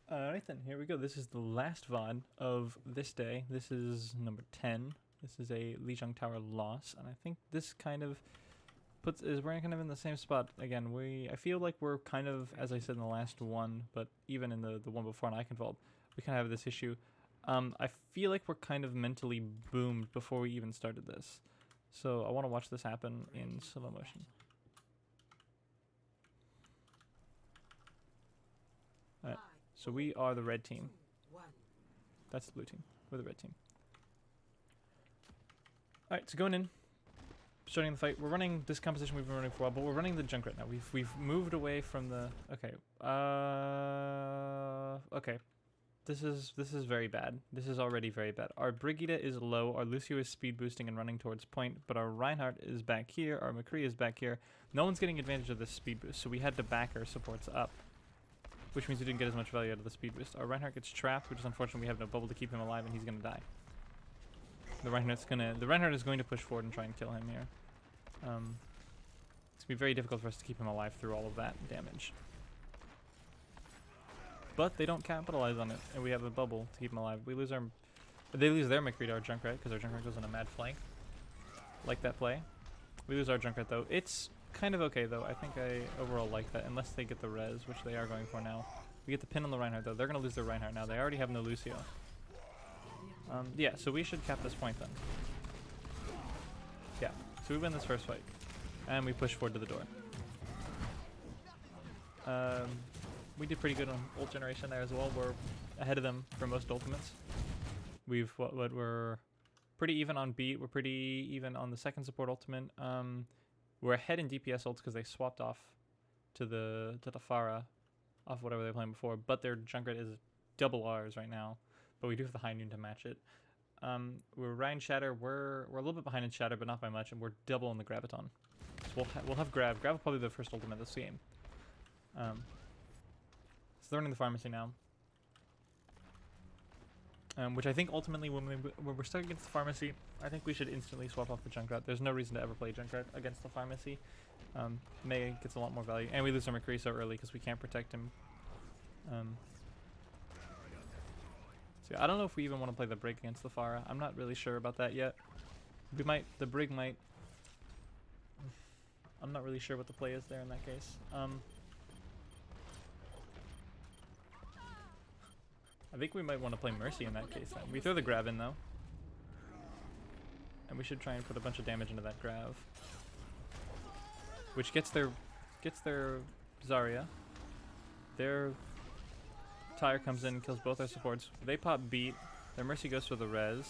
Alright then, here we go. This is the last VOD of this day. This is number 10. This is a Lijang Tower loss, and I think this kind of we're kind of in the same spot again. I feel like we're kind of, as I said in the last one, but even in the one before on Iconvolt, we kind of have this issue. I feel like we're kind of mentally boomed before we even started this. So I want to watch this happen in slow motion. Alright, so we are the red team. That's the blue team. We're the red team. Alright, so going in. Starting the fight. We're running this composition we've been running for a while, but we're running the junk right now. We've moved away from the... Okay. Okay. This is very bad. This is already very bad. Our Brigida is low, our Lucio is speed boosting and running towards point, but our Reinhardt is back here, our McCree is back here. No one's getting advantage of this speed boost, so we had to back our supports up, which means we didn't get as much value out of the speed boost. Our Reinhardt gets trapped, which is unfortunate. We have no bubble to keep him alive, and he's gonna die. The Reinhardt is going to push forward and try and kill him here. It's gonna be very difficult for us to keep him alive through all of that damage. But they don't capitalize on it, and we have a bubble to keep him alive. They lose their McCree to our Junkrat, because our Junkrat goes on a mad flank. Like that play. We lose our Junkrat though. It's kind of okay though. I think I overall like that, unless they get the res, which they are going for now. We get the pin on the Reinhardt though. They're going to lose their Reinhardt now. They already have no Lucio. Yeah, so we should cap this point then. Yeah, so we win this first fight. And we push forward to the door. We did pretty good on ult generation there as well. We're ahead of them for most ultimates. We're pretty even on beat. We're pretty even on the second support ultimate. We're ahead in DPS ults because they swapped off to the Pharah off whatever they were playing before. But their Junkrat is double ours right now. But we do have the High Noon to match it. We're Ryan Shatter. We're a little bit behind in Shatter, but not by much, and we're double in the Graviton. So we'll have Grav. Grav will probably be the first ultimate this game. So they're running the pharmacy now. Which I think ultimately when we're stuck against the pharmacy, I think we should instantly swap off the Junkrat. There's no reason to ever play Junkrat against the pharmacy. May gets a lot more value. And we lose our McCree so early because we can't protect him. So I don't know if we even want to play the Brig against the Pharah. I'm not really sure about that yet. We might, the Brig might. I'm not really sure what the play is there in that case. I think we might want to play Mercy in that case then. We throw the Grav in though. And we should try and put a bunch of damage into that Grav. Which gets their Zarya. Their Tire comes in and kills both our supports. They pop beat. Their Mercy goes for the res.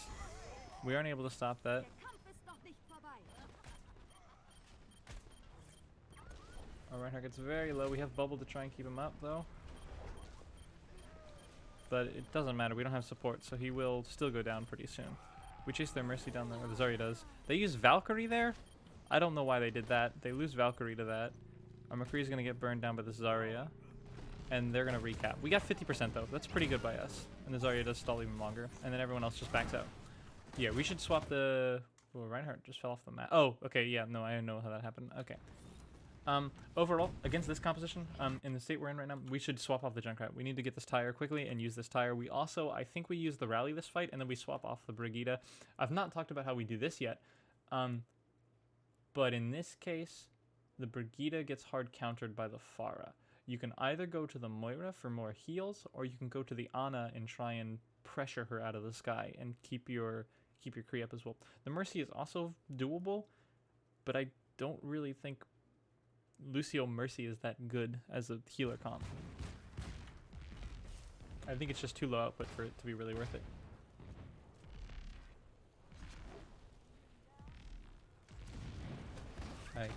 We aren't able to stop that. Our Reinhardt gets very low. We have bubble to try and keep him up though. But it doesn't matter. We don't have support, so he will still go down pretty soon. We chase their Mercy down there, or the Zarya does. They use Valkyrie there? I don't know why they did that. They lose Valkyrie to that. Our McCree is going to get burned down by the Zarya. And they're going to recap. We got 50% though. That's pretty good by us. And the Zarya does stall even longer. And then everyone else just backs out. Yeah, we should swap the... Oh, Reinhardt just fell off the map. Oh, okay, yeah, no, I know how that happened. Okay. Overall, against this composition, in the state we're in right now, we should swap off the Junkrat. We need to get this tire quickly and use this tire. We also, I think we use the rally this fight, and then we swap off the Brigida. I've not talked about how we do this yet. But in this case, the Brigida gets hard countered by the Pharah. You can either go to the Moira for more heals, or you can go to the Ana and try and pressure her out of the sky and keep your Kree up as well. The Mercy is also doable, but I don't really think Lucio Mercy is that good as a healer comp. I think it's just too low output for it to be really worth it. Alright.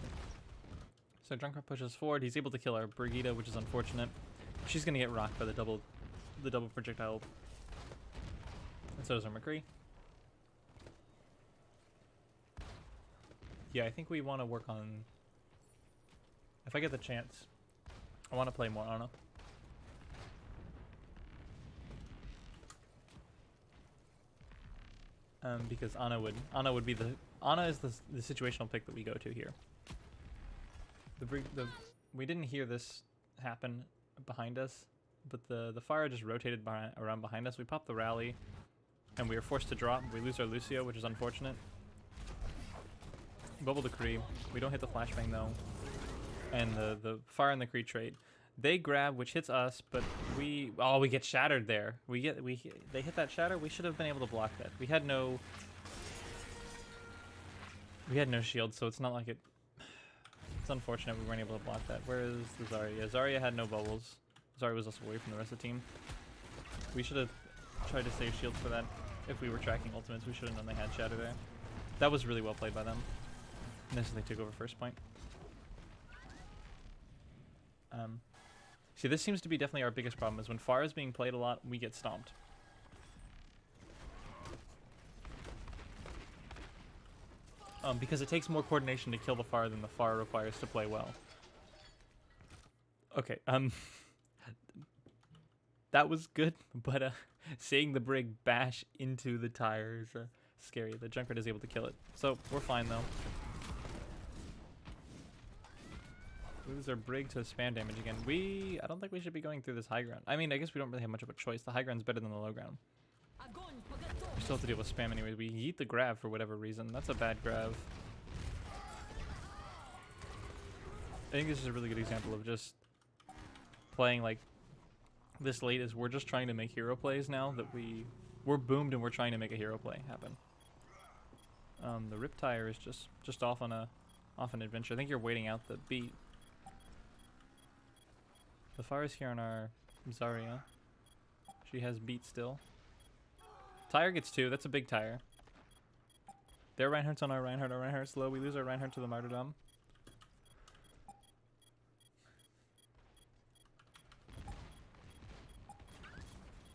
So Junkrat pushes forward. He's able to kill our Brigida, which is unfortunate. She's gonna get rocked by the double projectile. And so does our McCree. Yeah, I think we want to work on... If I get the chance, I want to play more Ana. Because Ana would be the... Ana is the situational pick that we go to here. We didn't hear this happen behind us, but the fire just rotated around behind us. We popped the rally, and we were forced to drop. We lose our Lucio, which is unfortunate. Bubble the Kree. We don't hit the flashbang though. And the fire and the Kree trade. They grab, which hits us, but we get shattered there. They hit that shatter. We should have been able to block that. We had no shield, so it's not like it. It's unfortunate we weren't able to block that. Where is the Zarya? Zarya had no bubbles. Zarya was also away from the rest of the team. We should have tried to save shields for that. If we were tracking ultimates, we should have known they had shatter there. That was really well played by them. And they took over first point. See, this seems to be definitely our biggest problem, is when Pharah is being played a lot, we get stomped. Because it takes more coordination to kill the Pharah than the Pharah requires to play well. Okay, that was good, but seeing the Brig bash into the tire is scary. The Junkrat is able to kill it, so we're fine though. We lose our Brig to spam damage again. I don't think we should be going through this high ground. I mean, I guess we don't really have much of a choice. The high ground's better than the low ground. We still have to deal with spam anyway. We yeet the grab for whatever reason. That's a bad grab. I think this is a really good example of just playing like this late, is we're just trying to make hero plays now that we're boomed and we're trying to make a hero play happen. The Rip Tire is just off on an adventure. I think you're waiting out the beat. The fire's here on our Zarya. She has beat still. Tire gets 2. That's a big tire. Their Reinhardt's on our Reinhardt. Our Reinhardt's low. We lose our Reinhardt to the martyrdom.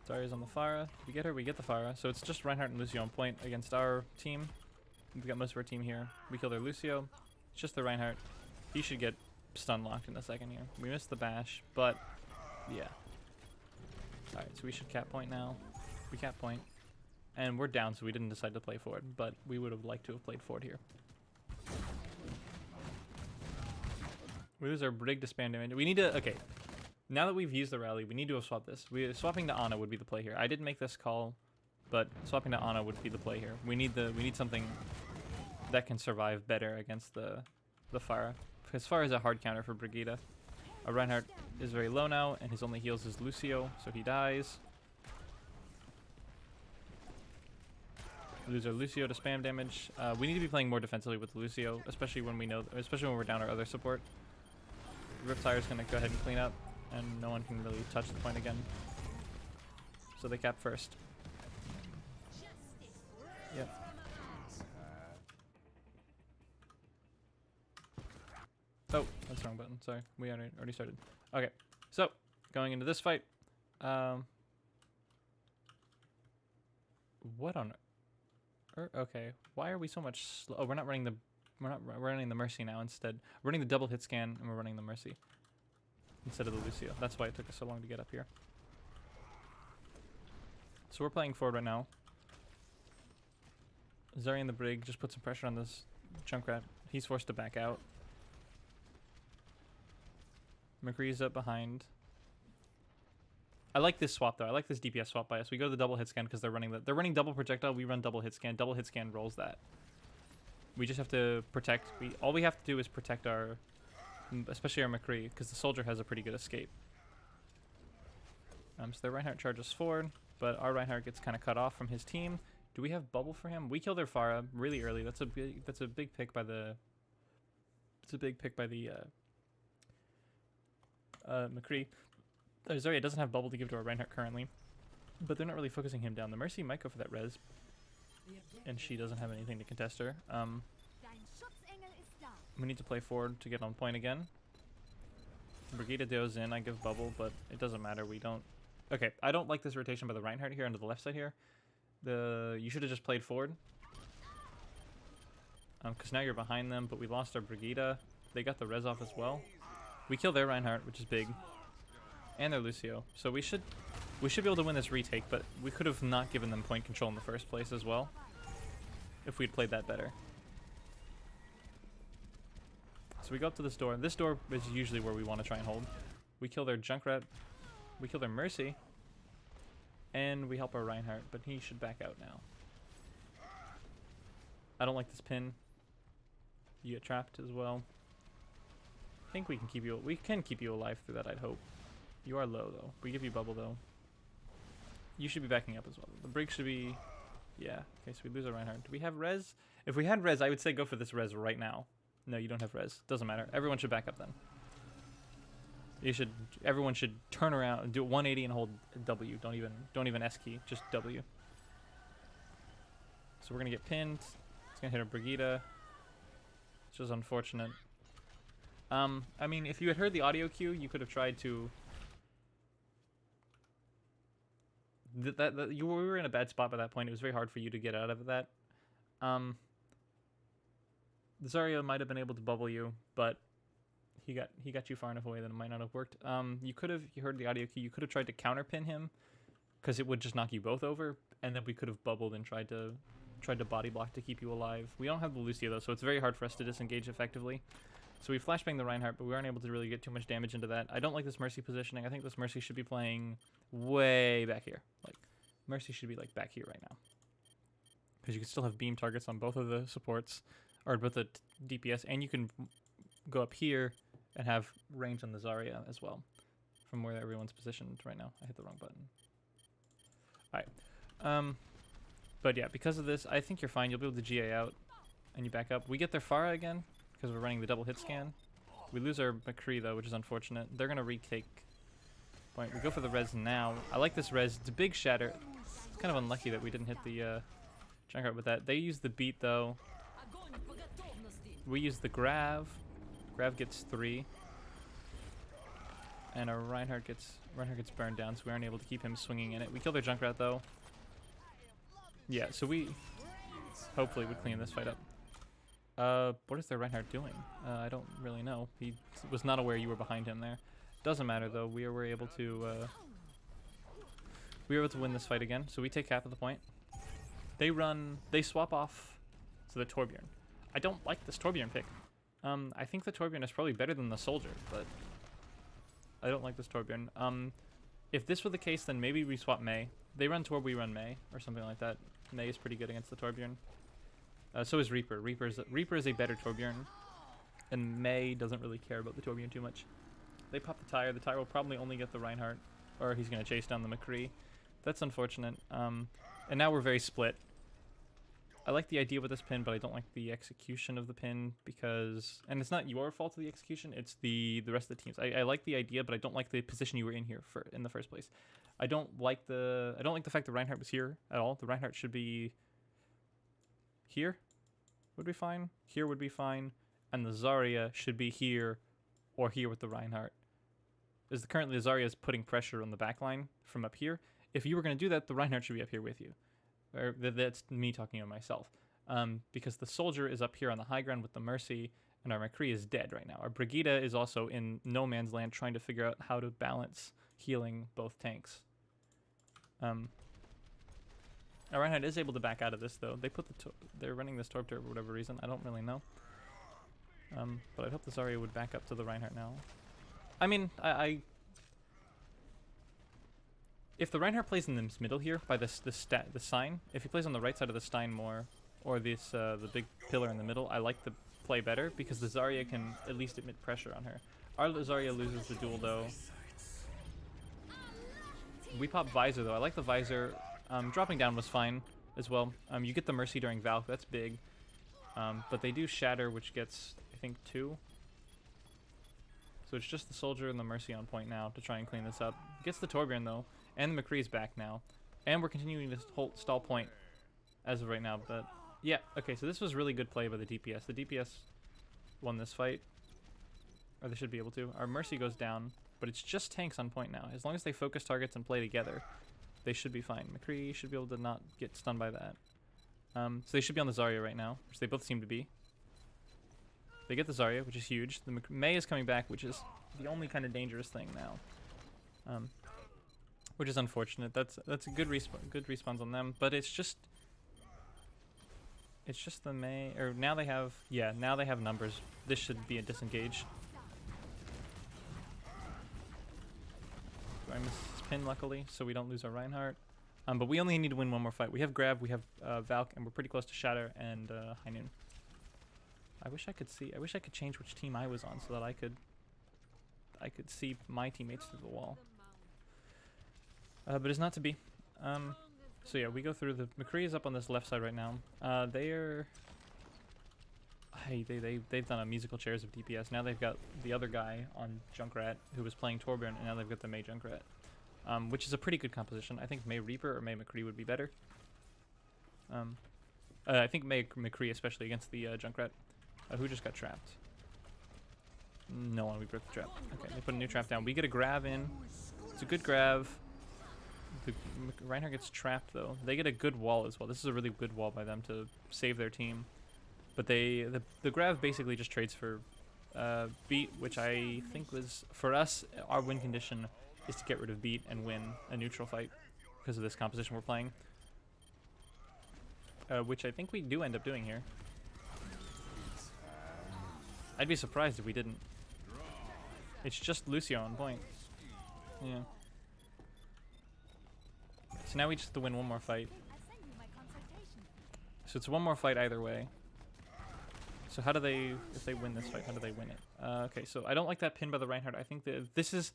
Zarya's on the Pharah. We get her. We get the Pharah. So it's just Reinhardt and Lucio on point against our team. We've got most of our team here. We kill their Lucio. It's just the Reinhardt. He should get stun locked in a second here. We missed the bash, but yeah. Alright, so we should cap point now. We cap point. And we're down, so we didn't decide to play forward, but we would have liked to have played forward here. We lose our Brig to spam damage. We need to, okay. Now that we've used the rally, we need to have swapped this. Swapping to Ana would be the play here. I didn't make this call, but swapping to Ana would be the play here. We need something that can survive better against the Pharah. As far as a hard counter for Brigida. Our Reinhardt is very low now, and his only heals is Lucio, so he dies. We lose our Lucio to spam damage. We need to be playing more defensively with Lucio, especially when we're down our other support. Riptire is going to go ahead and clean up, and no one can really touch the point again. So they cap first. Yep. Oh, that's the wrong button. Sorry, we already started. Okay, so going into this fight, what on earth? Okay, why are we so much slow? Oh, we're running the Mercy now instead. We're running the double hit scan, and we're running the Mercy instead of the Lucio. That's why it took us so long to get up here. So we're playing forward right now. Zarya and the Brig just put some pressure on this Junkrat. He's forced to back out. McCree's up behind. I like this swap though. I like this DPS swap by us. We go to the double hit scan because they're running double projectile. We run double hit scan. Double hit scan rolls that. We just have to protect. All we have to do is protect our, especially our McCree, because the soldier has a pretty good escape. So their Reinhardt charges forward, but our Reinhardt gets kind of cut off from his team. Do we have bubble for him? We kill their Pharah really early. That's a big pick by the. It's a big pick by the. McCree. Zarya doesn't have bubble to give to our Reinhardt currently, but they're not really focusing him down. The Mercy might go for that res, and she doesn't have anything to contest her. We need to play forward to get on point again. Brigida goes in, I give bubble, but it doesn't matter, we don't... Okay, I don't like this rotation by the Reinhardt here onto the left side here. You should have just played forward. Because now you're behind them, but we lost our Brigida. They got the res off as well. We kill their Reinhardt, which is big. And their Lucio. So we should be able to win this retake, but we could have not given them point control in the first place as well. If we'd played that better. So we go up to this door. This door is usually where we want to try and hold. We kill their Junkrat. We kill their Mercy. And we help our Reinhardt, but he should back out now. I don't like this pin. You get trapped as well. I think we can keep you. We can keep you alive through that, I'd hope. You are low though. We give you bubble though. You should be backing up as well. The break should be. Yeah. Okay, so we lose our Reinhardt. Do we have res? If we had res, I would say go for this res right now. No, you don't have res. Doesn't matter. Everyone should back up then. You should. Everyone should turn around and do 180 and hold W. Don't even S key. Just W. So we're gonna get pinned. It's gonna hit a Brigida. Which is unfortunate. I mean, if you had heard the audio cue, you could have tried to. We were in a bad spot by that point. It was very hard for you to get out of that. The Zarya might have been able to bubble you, but he got you far enough away that it might not have worked. You heard the audio cue. You could have tried to counterpin him, because it would just knock you both over, and then we could have bubbled and tried to body block to keep you alive. We don't have the Lucio though, so it's very hard for us to disengage effectively. So we flashbang the Reinhardt, but we aren't able to really get too much damage into that. I don't like this Mercy positioning. I think this Mercy should be playing way back here. Like, Mercy should be like back here right now. Because you can still have beam targets on both of the supports, or both the DPS, and you can go up here and have range on the Zarya as well, from where everyone's positioned right now. I hit the wrong button. Alright. But yeah, because of this, I think you're fine. You'll be able to GA out, and you back up. We get their Pharah again, because we're running the double hit scan. We lose our McCree though, which is unfortunate. They're going to retake point. We go for the res now. I like this res. It's a big shatter. It's kind of unlucky that we didn't hit the Junkrat with that. They use the beat though. We use the Grav. Grav gets 3. And our Reinhardt gets burned down, so we aren't able to keep him swinging in it. We kill their Junkrat though. Yeah, so we hopefully would clean this fight up. What is their Reinhardt doing? I don't really know. He was not aware you were behind him there. Doesn't matter though. We were able to win this fight again. So we take half of the point. They swap off to the Torbjorn. I don't like this Torbjorn pick. I think the Torbjorn is probably better than the Soldier, but I don't like this Torbjorn. If this were the case, then maybe we swap Mei. They run Torb, we run Mei, or something like that. Mei is pretty good against the Torbjorn. So is Reaper. Reaper is a better Torbjorn, and Mei doesn't really care about the Torbjorn too much. They pop the Tire. The Tire will probably only get the Reinhardt, or he's going to chase down the McCree. That's unfortunate. And now we're very split. I like the idea with this pin, but I don't like the execution of the pin because, and it's not your fault of the execution. It's the rest of the teams. I like the idea, but I don't like the position you were in here in the first place. I don't like the fact that Reinhardt was here at all. The Reinhardt should be here. Would be fine. Here would be fine, and the Zarya should be here, or here with the Reinhardt. Because currently the Zarya is putting pressure on the backline from up here. If you were going to do that, the Reinhardt should be up here with you. Or that's me talking to myself. Because the Soldier is up here on the high ground with the Mercy, and our McCree is dead right now. Our Brigida is also in no man's land trying to figure out how to balance healing both tanks. Our Reinhardt is able to back out of this though. They're running this Torb Turret for whatever reason. I don't really know. But I'd hope the Zarya would back up to the Reinhardt now. I mean, if the Reinhardt plays in this middle here by the sign, if he plays on the right side of the Stein more, or this the big pillar in the middle, I like the play better because the Zarya can at least emit pressure on her. Our Zarya loses the duel though. We pop Visor though. I like the Visor. Dropping down was fine as well. You get the Mercy during Valk. That's big. But they do Shatter, which gets I think 2. So it's just the Soldier and the Mercy on point now to try and clean this up. Gets the Torbjorn though. And the McCree's back now. And we're continuing to hold stall point as of right now. But yeah, okay, so this was really good play by the DPS. The DPS won this fight. Or they should be able to. Our Mercy goes down, but it's just tanks on point now. As long as they focus targets and play together, they should be fine. McCree should be able to not get stunned by that. So they should be on the Zarya right now, which they both seem to be. They get the Zarya, which is huge. The Mei is coming back, which is the only kind of dangerous thing now. Which is unfortunate. That's a good respawns on them, but it's just the Mei. Or now they have numbers. This should be a disengage. Do I miss? pin, luckily, so we don't lose our Reinhardt. But we only need to win one more fight. We have Grab, we have Valk, and we're pretty close to Shatter and High Noon. I wish I could see. I wish I could change which team I was on so that I could see my teammates through the wall. But it's not to be. So yeah, we go through. The McCree is up on this left side right now. They're. Hey, they've done a musical chairs of DPS. Now they've got the other guy on Junkrat who was playing Torbjorn, and now they've got the May Junkrat, which is a pretty good composition. I think May Reaper or May McCree would be better. I think May McCree, especially against the Junkrat. Who just got trapped? No one. We broke the trap. Okay, they put a new trap down. We get a grab in. It's a good grab. The Reinhardt gets trapped though. They get a good wall as well. This is a really good wall by them to save their team. But the grab basically just trades for beat, which I think was, for us, our win condition is to get rid of beat and win a neutral fight because of this composition we're playing. Which I think we do end up doing here. I'd be surprised if we didn't. It's just Lucio on point. Yeah. So now we just have to win one more fight. So it's one more fight either way. So how do they, if they win this fight, how do they win it? Okay, so I don't like that pin by the Reinhardt. I think that this is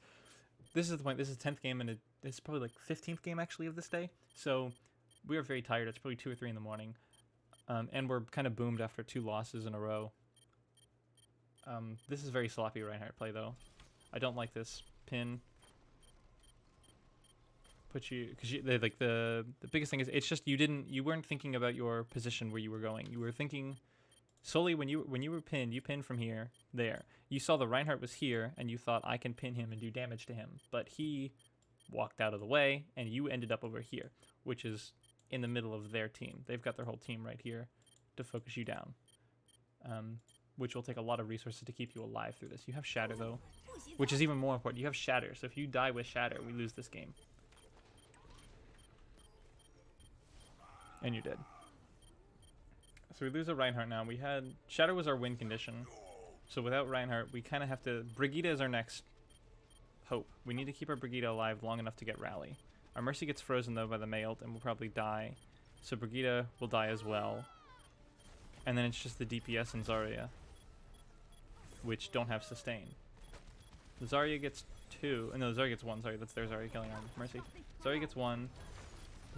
the point. This is 10th game, and it's probably like 15th game actually of this day. So we are very tired. It's probably 2 or 3 in the morning. And we're kind of boomed after 2 losses in a row. This is very sloppy Reinhardt play though. I don't like this pin. Put you, because like the biggest thing is it's just you weren't thinking about your position where you were going. You were thinking solely when you were pinned, you pinned from here, there. You saw the Reinhardt was here, and you thought, I can pin him and do damage to him. But he walked out of the way, and you ended up over here, which is in the middle of their team. They've got their whole team right here to focus you down, which will take a lot of resources to keep you alive through this. You have Shatter, though, which is even more important. You have Shatter, so if you die with Shatter, we lose this game. And you're dead. So we lose a Reinhardt now. We had Shatter was our win condition. So without Reinhardt, we kind of have to. Brigitte is our next hope. We need to keep our Brigitte alive long enough to get Rally. Our Mercy gets frozen though by the May ult and will probably die. So Brigitte will die as well. And then it's just the DPS and Zarya, which don't have sustain. Zarya gets 2. No, Zarya gets 1. Sorry, that's their Zarya killing our Mercy. Zarya gets 1.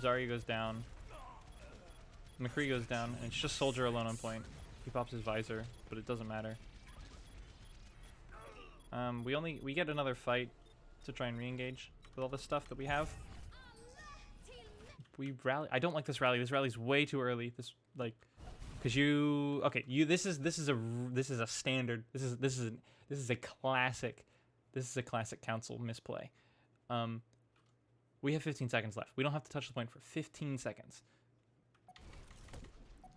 Zarya goes down. McCree goes down, and it's just Soldier alone on point. He pops his visor, but it doesn't matter. We get another fight to try and re-engage with all the stuff that we have. We rally. I don't like this rally. This rally's way too early. This like, cause this is a standard. This is a classic. This is a classic council misplay. We have 15 seconds left. We don't have to touch the point for 15 seconds.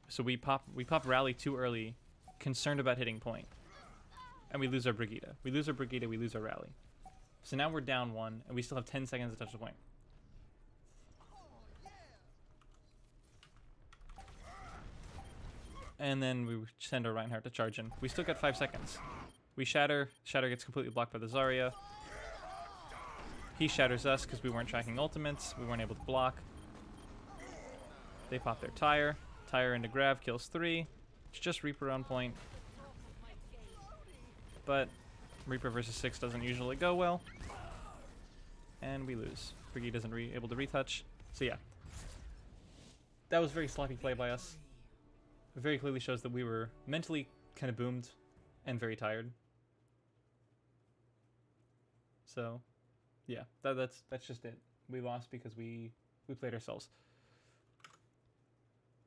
So we pop rally too early, concerned about hitting point, and we lose our Brigitte. We lose our Brigitte, we lose our rally. So now we're down 1, and we still have 10 seconds to touch the point. And then we send our Reinhardt to charge in. We still got 5 seconds. We shatter. Shatter gets completely blocked by the Zarya. He shatters us because we weren't tracking ultimates. We weren't able to block. They pop their tire. Tire into grab, kills 3. It's just Reaper on point. But Reaper versus 6 doesn't usually go well. And we lose. Brigitte isn't able to retouch. So yeah. That was very sloppy play by us. It very clearly shows that we were mentally kind of boomed and very tired. So yeah, that's just it. We lost because we played ourselves.